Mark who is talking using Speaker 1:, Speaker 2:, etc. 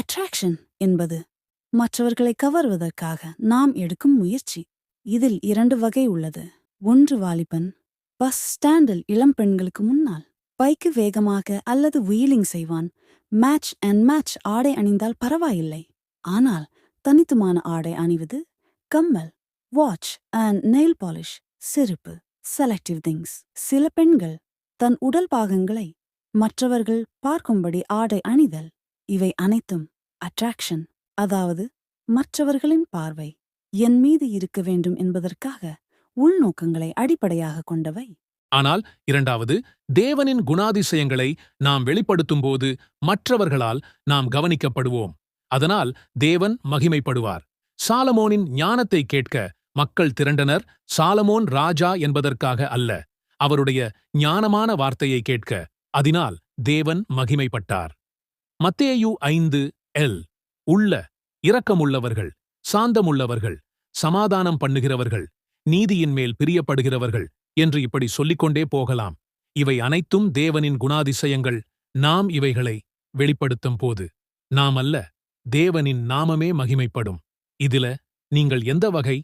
Speaker 1: Attraction என்பது மற்றவர்களை கவர்வதற்காக நாம் எடுக்கும் முயற்சி. இதில் 2 வகை உள்ளது. ஒன்று வாலிபன். பஸ் ஸ்டாண்டில் இளம் பெண்களுக்கு முன்னால் பைக்கு வேகமாக அல்லது வீலிங் செய்வான். மேட்ச் ஆடை அணிந்தால் பரவாயில்லை. ஆனால் தனித்துவமான ஆடை அணிவது, கம்மல், வாட்ச் அண்ட் நெயில் பாலிஷ், செருப்பு, செலக்டிவ் திங்ஸ். சில பெண்கள் தன் உடல் பாகங்களை மற்றவர்கள் பார்க்கும்படி ஆடை அணிதல். இவை அனைத்தும் அட்ராக்ஷன், அதாவது மற்றவர்களின் பார்வை என் மீது இருக்க வேண்டும் என்பதற்காக உள்நோக்கங்களை அடிப்படையாக கொண்டவை.
Speaker 2: ஆனால் இரண்டாவது, தேவனின் குணாதிசயங்களை நாம் வெளிப்படுத்தும்போது மற்றவர்களால் நாம் கவனிக்கப்படுவோம். அதனால் தேவன் மகிமைப்படுவார். சாலமோனின் ஞானத்தை கேட்க மக்கள் திரண்டனர். சாலமோன் ராஜா என்பதற்காக அல்ல, அவருடைய ஞானமான வார்த்தையை கேட்க. அதனால் தேவன் மகிமைப்பட்டார். மத்தேயு 5:l. உள்ள இரக்கமுள்ளவர்கள், சாந்தமுள்ளவர்கள், சமாதானம் பண்ணுகிறவர்கள், நீதியின் மேல் பிரியப்படுகிறவர்கள் என்று இப்படி சொல்லிக்கொண்டே போகலாம். இவை அனைத்தும் தேவனின் குணாதிசயங்கள். நாம் இவைகளை வெளிப்படுத்தும் போது நாம் அல்ல, தேவனின் நாமமே மகிமைப்படும். இதில நீங்கள் எந்த வகை